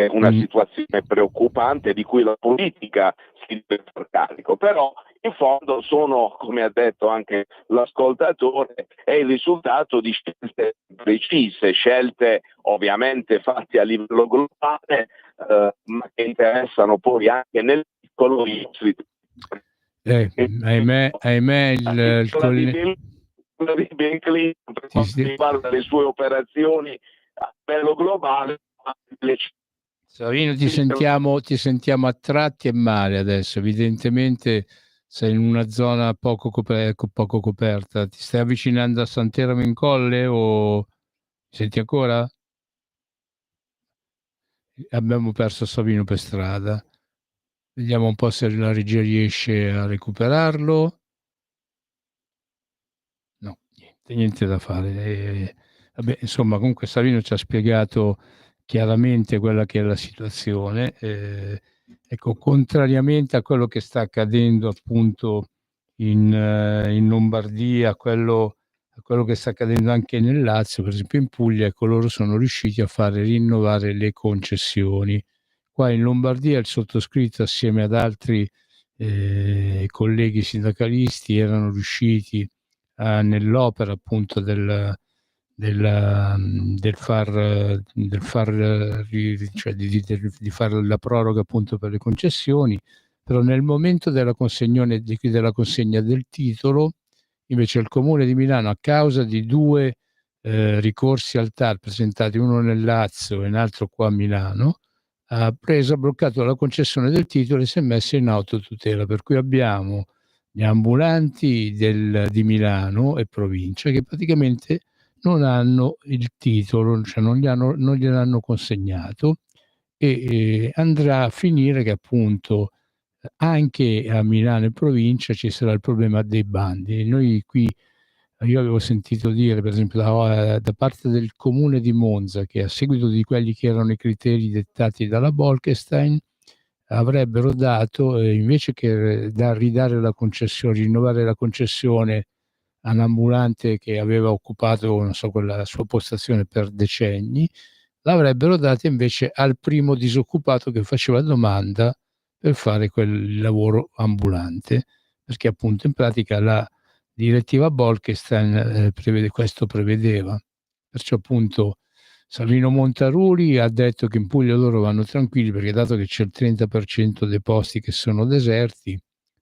una situazione preoccupante di cui la politica si deve far carico, però in fondo sono, come ha detto anche l'ascoltatore, è il risultato di scelte precise, scelte ovviamente fatte a livello globale, ma che interessano poi anche nel piccolo i nostri. Ahimè il collega di Bill Clinton per quanto riguarda le sue operazioni a livello globale. Savino, ti sentiamo a tratti e male adesso, evidentemente sei in una zona poco coperta. Ti stai avvicinando a Santeramo in Colle o mi senti ancora? Abbiamo perso Savino per strada. Vediamo un po' se la regia riesce a recuperarlo. No, niente da fare. Insomma, comunque Savino ci ha spiegato chiaramente quella che è la situazione. Ecco, contrariamente a quello che sta accadendo appunto in Lombardia, a quello che sta accadendo anche nel Lazio, per esempio in Puglia, ecco, loro sono riusciti a fare rinnovare le concessioni. Qua in Lombardia il sottoscritto assieme ad altri colleghi sindacalisti erano riusciti nell'opera appunto di fare la proroga appunto per le concessioni, però nel momento della consegna del titolo invece il Comune di Milano, a causa di 2 ricorsi al TAR presentati, uno nel Lazio e un altro qua a Milano, ha bloccato la concessione del titolo e si è messo in autotutela, per cui abbiamo gli ambulanti di Milano e provincia che praticamente non hanno il titolo, cioè non gliel'hanno consegnato, e andrà a finire che appunto anche a Milano e provincia ci sarà il problema dei bandi. Noi qui, io avevo sentito dire per esempio da parte del comune di Monza che a seguito di quelli che erano i criteri dettati dalla Bolkestein avrebbero dato, invece che ridare la concessione, rinnovare la concessione a un ambulante che aveva occupato, non so, quella sua postazione per decenni, l'avrebbero data invece al primo disoccupato che faceva domanda per fare quel lavoro ambulante, perché appunto in pratica la direttiva Bolkestein prevedeva. Perciò appunto Savino Montaruli ha detto che in Puglia loro vanno tranquilli perché dato che c'è il 30% dei posti che sono deserti,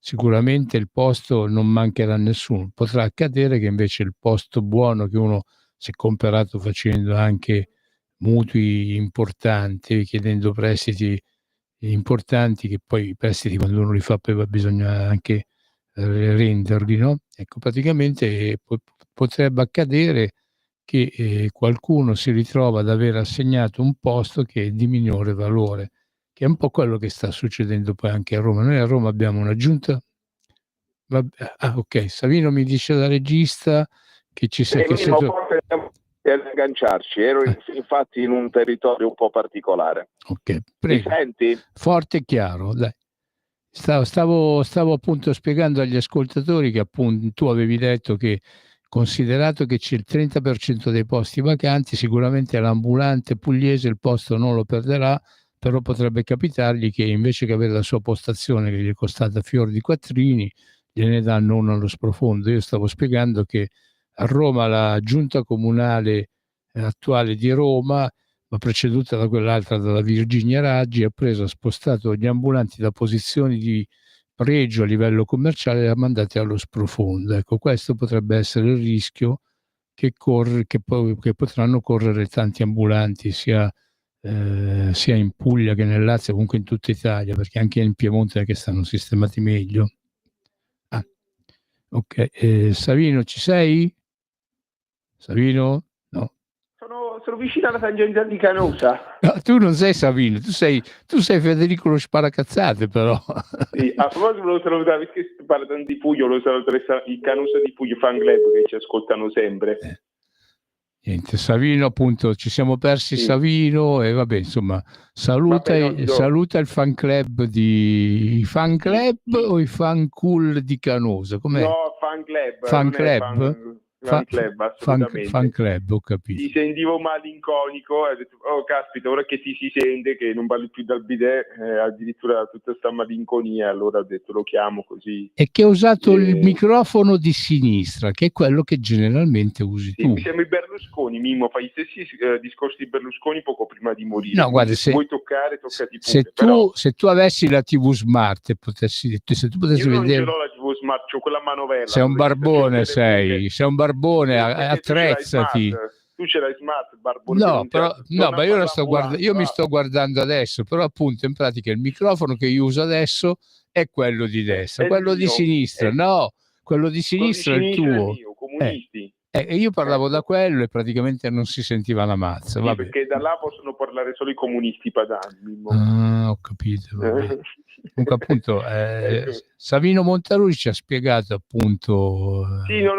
sicuramente il posto non mancherà a nessuno. Potrà accadere che invece il posto buono che uno si è comprato facendo anche mutui importanti, chiedendo prestiti importanti, che poi i prestiti quando uno li fa poi bisogna anche renderli, no? Ecco, praticamente potrebbe accadere che qualcuno si ritrova ad aver assegnato un posto che è di minore valore, che è un po' quello che sta succedendo poi anche a Roma. Noi a Roma abbiamo una giunta. Ok, Savino mi dice da regista che ci sei. Forse per agganciarci, ero infatti in un territorio un po' particolare. Ok, prego. Mi senti? Forte e chiaro, dai. Stavo appunto spiegando agli ascoltatori che appunto tu avevi detto che, considerato che c'è il 30% dei posti vacanti, sicuramente l'ambulante pugliese il posto non lo perderà, però potrebbe capitargli che invece che avere la sua postazione che gli è costata fior di quattrini, gliene danno uno allo sprofondo. Io stavo spiegando che a Roma la giunta comunale attuale di Roma, ma preceduta da quell'altra, dalla Virginia Raggi, ha spostato gli ambulanti da posizioni di pregio a livello commerciale e li ha mandati allo sprofondo. Ecco, questo potrebbe essere il rischio che potranno correre tanti ambulanti sia in Puglia che nel Lazio, comunque in tutta Italia, perché anche in Piemonte è che stanno sistemati meglio. Ok, Savino, ci sei? Savino? No. Sono vicino alla tangenziale di Canosa. No, tu non sei Savino, tu sei Federico lo sparacazzate, però. Sì, a proposito volevo salutare, perché parlano di Puglio, volevo salutare il Canosa di Puglio Fan Club che ci ascoltano sempre. Niente, Savino, appunto, ci siamo persi Sì. Savino e vabbè, insomma, saluta il fan club di fan club o i fan cool di Canosa? Com'è? No, Fan Club. Fan club? Fan Club, assolutamente. Fan club, ho capito. Ti sentivo malinconico, ho detto, oh caspita, ora che ti si sente che non parli più dal bidet, addirittura tutta sta malinconia, allora ho detto lo chiamo così. E che ho usato il microfono di sinistra, che è quello che generalmente usi tu. Mi sembri Berlusconi, Mimmo, fai gli stessi discorsi di Berlusconi poco prima di morire. No, guarda, se vuoi toccati pure. Se tu avessi la TV Smart, se tu potessi io vedere... non ce l'ho la TV Smart, c'ho quella manovella. Sei un barbone, sei un barbone, attrezzati. Tu ce l'hai Smart, barbone. No, però, no, ma io mi sto guardando adesso, però appunto in pratica il microfono che io uso adesso è quello di destra, quello di sinistra, no, quello di sinistra è il tuo. Comunisti. E io parlavo da quello e praticamente non si sentiva la mazza. Sì, perché da là possono parlare solo i comunisti padani. Ah, ho capito. Comunque appunto Savino Montarui ci ha spiegato appunto... Sì, no,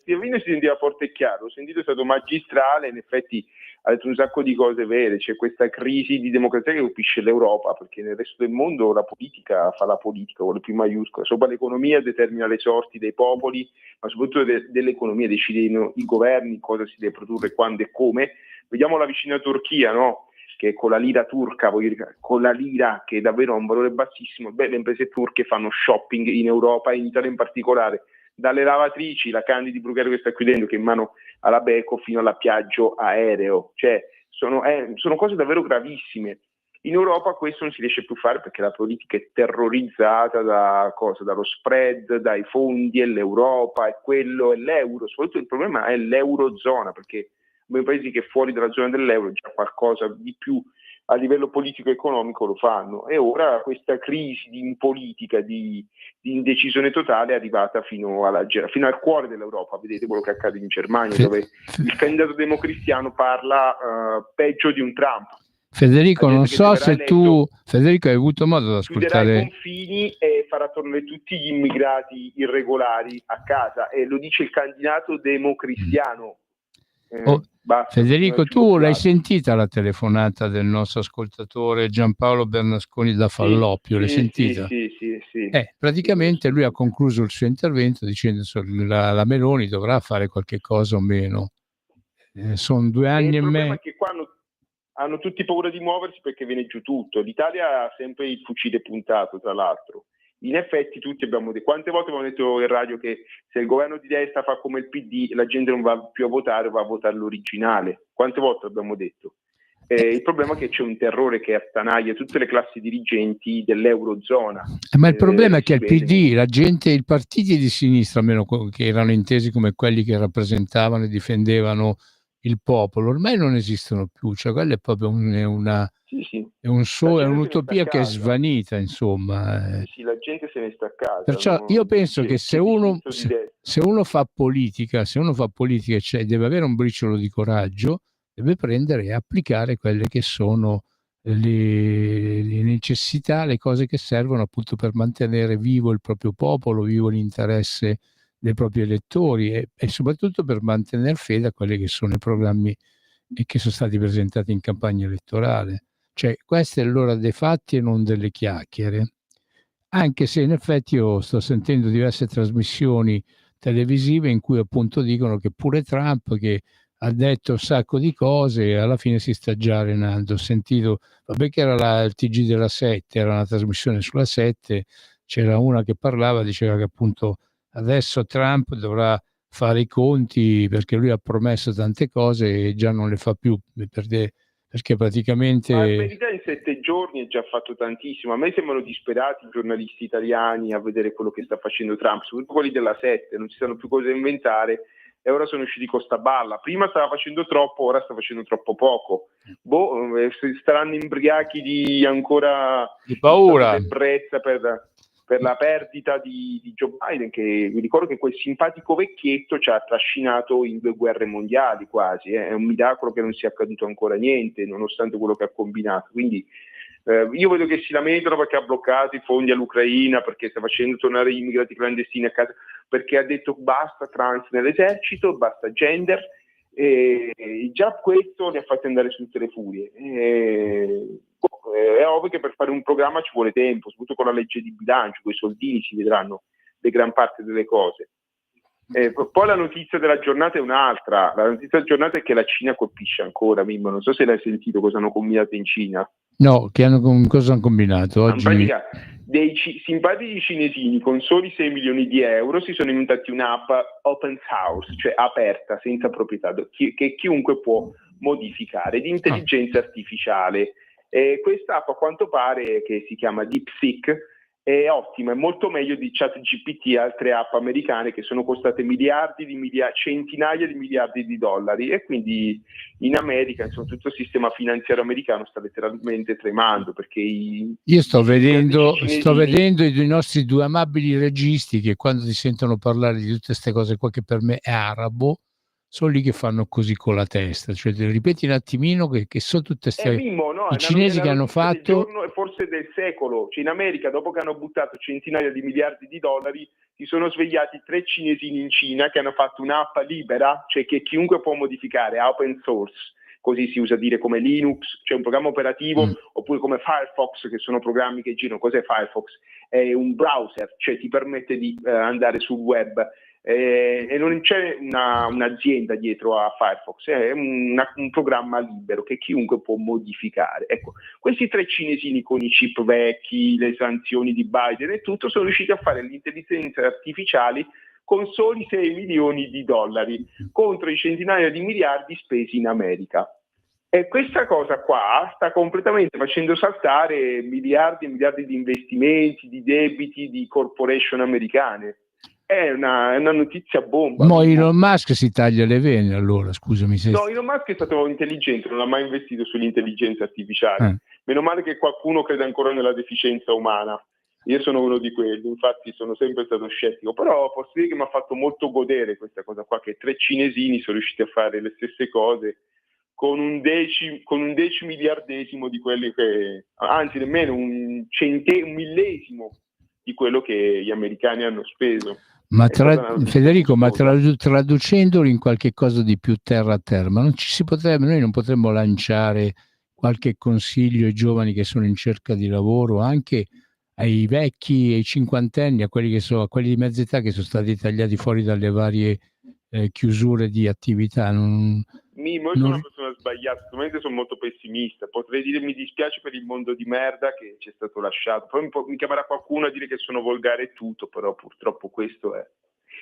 Savino si sentiva forte e chiaro, ho sentito, è stato magistrale, in effetti ha detto un sacco di cose vere, c'è questa crisi di democrazia che colpisce l'Europa, perché nel resto del mondo la politica fa la politica, con le più maiuscole, sopra l'economia determina le sorti dei popoli, ma soprattutto dell'economia decidono i governi cosa si deve produrre, quando e come. Vediamo la vicina Turchia, no? Che con la lira turca, con la lira che davvero ha un valore bassissimo, le imprese turche fanno shopping in Europa e in Italia in particolare, dalle lavatrici, la Candidi Brugherio che sta chiudendo, che è in mano alla Beko, fino all'appiaggio aereo, cioè sono cose davvero gravissime. In Europa questo non si riesce più a fare perché la politica è terrorizzata dallo spread, dai fondi, e l'Europa, è quello, è l'euro, soprattutto il problema è l'eurozona, perché i paesi che fuori dalla zona dell'euro già qualcosa di più a livello politico e economico lo fanno, e ora questa crisi in politica di indecisione totale è arrivata fino al cuore dell'Europa. Vedete quello che accade in Germania, dove il candidato democristiano parla peggio di un Trump. Federico, non so se Federico, hai avuto modo di ascoltare. Chiuderà i confini e farà tornare tutti gli immigrati irregolari a casa, e lo dice il candidato democristiano. Federico, tu l'hai sentita la telefonata del nostro ascoltatore Giampaolo Bernasconi da Falloppio? L'hai sentita? Sì. Praticamente lui ha concluso il suo intervento dicendo che la Meloni dovrà fare qualche cosa o meno. Sono 2 anni e mezzo. Il problema è che qua hanno tutti paura di muoversi perché viene giù tutto. L'Italia ha sempre il fucile puntato, tra l'altro. In effetti tutti abbiamo detto, quante volte abbiamo detto in radio che se il governo di destra fa come il PD la gente non va più a votare, va a votare l'originale. Quante volte abbiamo detto? Il problema è che c'è un terrore che attanaglia tutte le classi dirigenti dell'Eurozona. Ma il problema è che il si vede. PD, la gente, i partiti di sinistra, almeno che erano intesi come quelli che rappresentavano e difendevano il popolo, ormai non esistono più. Cioè, quella è proprio Sì, sì. è La gente se ne un'utopia sta a che è casa. svanita, insomma. Sì, sì, la gente se ne sta a casa. Perciò io penso che se uno fa politica, cioè deve avere un briciolo di coraggio, deve prendere e applicare quelle che sono le necessità, le cose che servono appunto per mantenere vivo il proprio popolo, vivo l'interesse dei propri elettori e soprattutto per mantenere fede a quelli che sono i programmi che sono stati presentati in campagna elettorale. Cioè, questa è l'ora dei fatti e non delle chiacchiere. Anche se in effetti io sto sentendo diverse trasmissioni televisive in cui appunto dicono che pure Trump, che ha detto un sacco di cose e alla fine si sta già arenando. Ho sentito, vabbè che era il TG della 7, era una trasmissione sulla 7, c'era una che parlava, diceva che appunto adesso Trump dovrà fare i conti perché lui ha promesso tante cose e già non le fa più, perché praticamente... Ma in verità in 7 giorni è già fatto tantissimo. A me sembrano disperati i giornalisti italiani a vedere quello che sta facendo Trump, soprattutto quelli della 7, non ci sanno più cosa inventare e ora sono usciti con sta balla. Prima stava facendo troppo, ora sta facendo troppo poco. Staranno imbriachi di ancora di paura. Di ebbrezza per la perdita di Joe Biden, che vi ricordo che quel simpatico vecchietto ci ha trascinato in 2 guerre mondiali quasi, è un miracolo che non sia accaduto ancora niente nonostante quello che ha combinato. Quindi io vedo che si lamentano perché ha bloccato i fondi all'Ucraina, perché sta facendo tornare gli immigrati clandestini a casa, perché ha detto basta trans nell'esercito, basta gender, e già questo li ha fatti andare su tutte le furie. È ovvio che per fare un programma ci vuole tempo, soprattutto con la legge di bilancio, con i soldini si vedranno le gran parte delle cose. Poi la notizia della giornata è un'altra. La notizia della giornata è che la Cina colpisce ancora, Mimmo. Non so se l'hai sentito cosa hanno combinato in Cina. No, cosa hanno combinato? Oggi... In pratica, dei simpatici cinesini con soli 6 milioni di euro si sono inventati un'app open source, cioè aperta, senza proprietà, che chiunque può modificare, di intelligenza artificiale. Questa app a quanto pare, che si chiama DeepSeek, è ottima, è molto meglio di ChatGPT e altre app americane che sono costate centinaia di miliardi di dollari, e quindi in America, insomma, tutto il sistema finanziario americano sta letteralmente tremando perché io sto vedendo i nostri 2 amabili registi che quando ti sentono parlare di tutte queste cose qua che per me è arabo, sono lì che fanno così con la testa, cioè ripeti un attimino che sono tutte queste i cinesi che hanno fatto del giorno e forse del secolo. Cioè in America, dopo che hanno buttato centinaia di miliardi di dollari, si sono svegliati 3 cinesini in Cina che hanno fatto un'app libera, cioè che chiunque può modificare, open source, così si usa dire, come Linux, cioè un programma operativo, oppure come Firefox, che sono programmi che girano. Cos'è Firefox? È un browser, cioè ti permette di andare sul web, e non c'è un'azienda dietro a Firefox, è un programma libero che chiunque può modificare. Ecco, questi 3 cinesini con i chip vecchi, le sanzioni di Biden e tutto, sono riusciti a fare l'intelligenza artificiale con soli 6 milioni di dollari contro i centinaia di miliardi spesi in America. E questa cosa qua sta completamente facendo saltare miliardi e miliardi di investimenti, di debiti di corporation americane. È una notizia bomba. Ma Elon Musk si taglia le vene, allora, scusami se... No, Elon Musk è stato intelligente, non ha mai investito sull'intelligenza artificiale. Meno male che qualcuno crede ancora nella deficienza umana. Io sono uno di quelli, infatti sono sempre stato scettico, però posso dire che mi ha fatto molto godere questa cosa qua, che 3 cinesini sono riusciti a fare le stesse cose con un decimiliardesimo di quelli che, anzi nemmeno un millesimo di quello che gli americani hanno speso. Ma Federico, ma traducendolo in qualche cosa di più terra a terra, ma noi non potremmo lanciare qualche consiglio ai giovani che sono in cerca di lavoro, anche ai vecchi, ai cinquantenni, a quelli di mezza età che sono stati tagliati fuori dalle varie chiusure di attività? Io sono una persona sbagliata, sicuramente sono molto pessimista, potrei dire mi dispiace per il mondo di merda che ci è stato lasciato, poi mi chiamerà qualcuno a dire che sono volgare e tutto, però purtroppo questo è.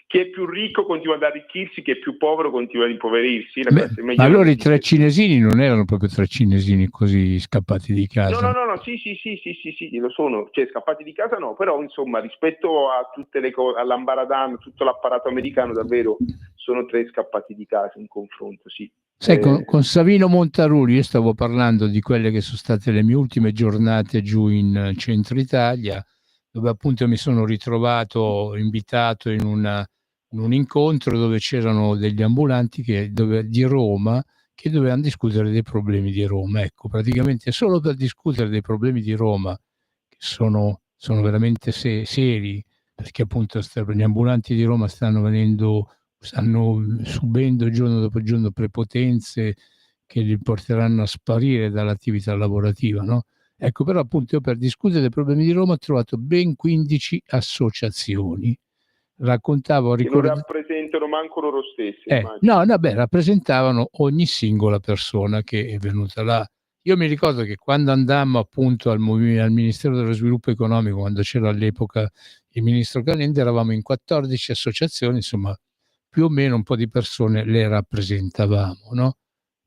chi è più ricco continua ad arricchirsi, chi è più povero continua ad impoverirsi. La Beh, classe media ma non allora i esiste. 3 cinesini non erano proprio 3 cinesini così scappati di casa. No, sì, lo sono, cioè scappati di casa no, però insomma rispetto a tutte le cose, all'ambaradan, tutto l'apparato americano, davvero sono 3 scappati di casa in confronto, sì. Sai, con Savino Montaruli io stavo parlando di quelle che sono state le mie ultime giornate giù in centro Italia, dove appunto mi sono ritrovato invitato in un incontro dove c'erano degli ambulanti di Roma che dovevano discutere dei problemi di Roma. Ecco, praticamente solo per discutere dei problemi di Roma, che sono veramente seri, perché appunto gli ambulanti di Roma stanno subendo giorno dopo giorno prepotenze che li porteranno a sparire dall'attività lavorativa, no? Ecco, però appunto io per discutere dei problemi di Roma ho trovato ben 15 associazioni. Raccontavo, che non rappresentano manco loro stessi, immagino. no, beh, rappresentavano ogni singola persona che è venuta là. Io mi ricordo che quando andammo appunto al Ministero dello Sviluppo Economico, quando c'era all'epoca il ministro Calenda, eravamo in 14 associazioni, insomma, più o meno un po' di persone le rappresentavamo, no?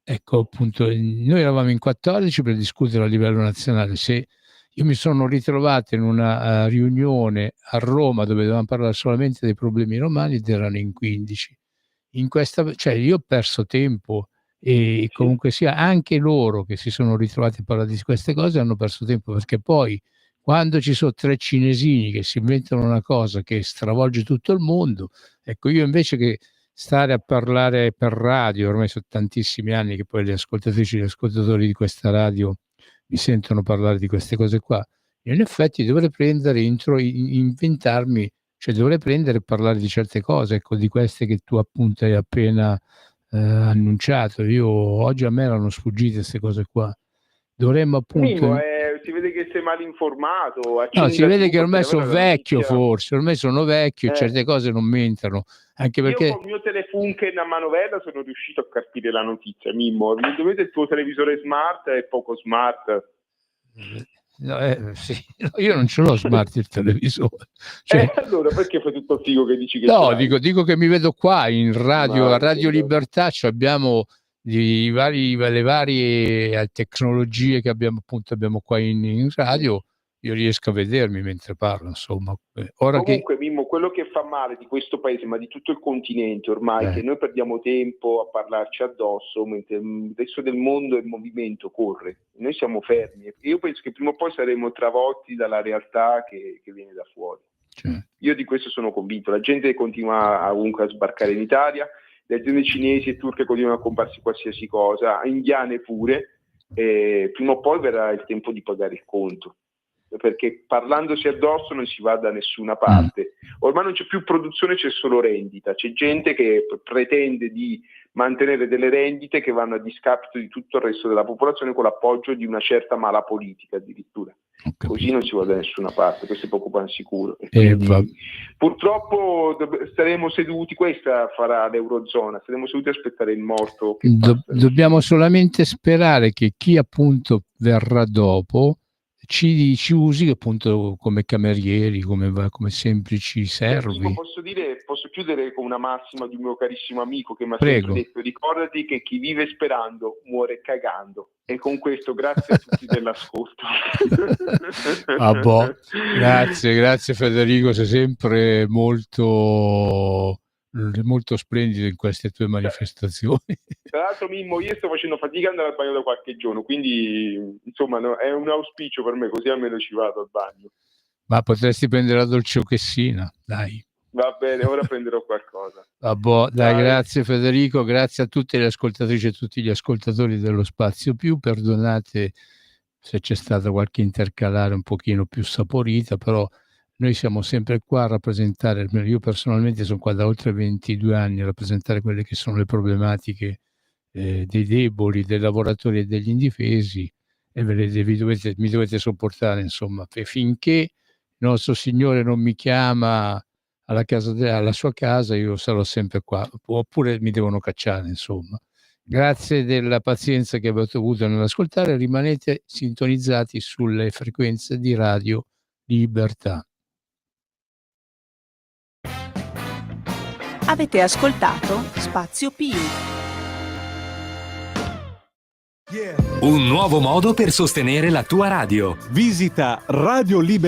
Ecco, appunto, noi eravamo in 14 per discutere a livello nazionale. Se io mi sono ritrovato in una riunione a Roma dove dovevamo parlare solamente dei problemi romani ed erano in 15. Cioè io ho perso tempo e comunque sia anche loro che si sono ritrovati a parlare di queste cose hanno perso tempo, perché poi quando ci sono 3 cinesini che si inventano una cosa che stravolge tutto il mondo, ecco, io invece che stare a parlare per radio, ormai sono tantissimi anni che poi le ascoltatrici e gli ascoltatori di questa radio mi sentono parlare di queste cose qua, io in effetti dovrei prendere, inventarmi, cioè dovrei prendere e parlare di certe cose, ecco, di queste che tu appunto hai appena annunciato. Io oggi a me erano sfuggite queste cose qua. Dovremmo appunto... Mimmo, si vede che sei mal informato. No, si vede che ormai sono sono vecchio, forse, ormai sono vecchio e certe cose non mi entrano, anche perché... Io col mio Telefunken a manovella sono riuscito a capire la notizia, Mimmo. Dovete il tuo televisore smart è poco smart. No, sì. No, io non ce l'ho smart il televisore. Cioè, allora perché fai tutto figo che dici che no, dico che mi vedo qua in radio, a Radio Libertà, abbiamo le varie tecnologie che abbiamo qua in radio, io riesco a vedermi mentre parlo, insomma. Comunque, Mimmo, quello che fa male di questo paese, ma di tutto il continente ormai, che noi perdiamo tempo a parlarci addosso, mentre il resto del mondo in movimento corre. Noi siamo fermi. Io penso che prima o poi saremo travolti dalla realtà che viene da fuori. Io di questo sono convinto. La gente continua comunque a sbarcare in Italia, le aziende cinesi e turche continuano a comprarsi qualsiasi cosa, indiane pure, e prima o poi verrà il tempo di pagare il conto, perché parlandosi addosso non si va da nessuna parte. Ormai non c'è più produzione, c'è solo rendita. C'è gente che pretende di mantenere delle rendite che vanno a discapito di tutto il resto della popolazione con l'appoggio di una certa mala politica addirittura. Così non si va da nessuna parte, questo è poco pan sicuro. Purtroppo staremo seduti, questa farà l'Eurozona, staremo seduti a aspettare il morto. Dobbiamo solamente sperare che chi appunto verrà dopo ci usi appunto come camerieri, come semplici servi. Posso chiudere con una massima di un mio carissimo amico che mi ha sempre detto: ricordati che chi vive sperando muore cagando. E con questo grazie a tutti dell'ascolto. Grazie Federico, sei sempre molto splendido in queste tue manifestazioni. Tra l'altro, Mimmo, io sto facendo fatica ad andare al bagno da qualche giorno, quindi insomma è un auspicio per me, così almeno ci vado al bagno. Ma potresti prendere la dolciocchessina, dai. Va bene, ora prenderò qualcosa. Dai, grazie Federico, grazie a tutte le ascoltatrici e tutti gli ascoltatori dello Spazio Più. Perdonate se c'è stata qualche intercalare un pochino più saporita, però noi siamo sempre qua a rappresentare, io personalmente sono qua da oltre 22 anni a rappresentare quelle che sono le problematiche dei deboli, dei lavoratori e degli indifesi, e mi dovete sopportare, insomma, finché il nostro Signore non mi chiama alla sua casa, io sarò sempre qua, oppure mi devono cacciare, insomma. Grazie della pazienza che avete avuto nell'ascoltare, rimanete sintonizzati sulle frequenze di Radio Libertà. Avete ascoltato Spazio Più. Un nuovo modo per sostenere la tua radio. Visita Radio Libera.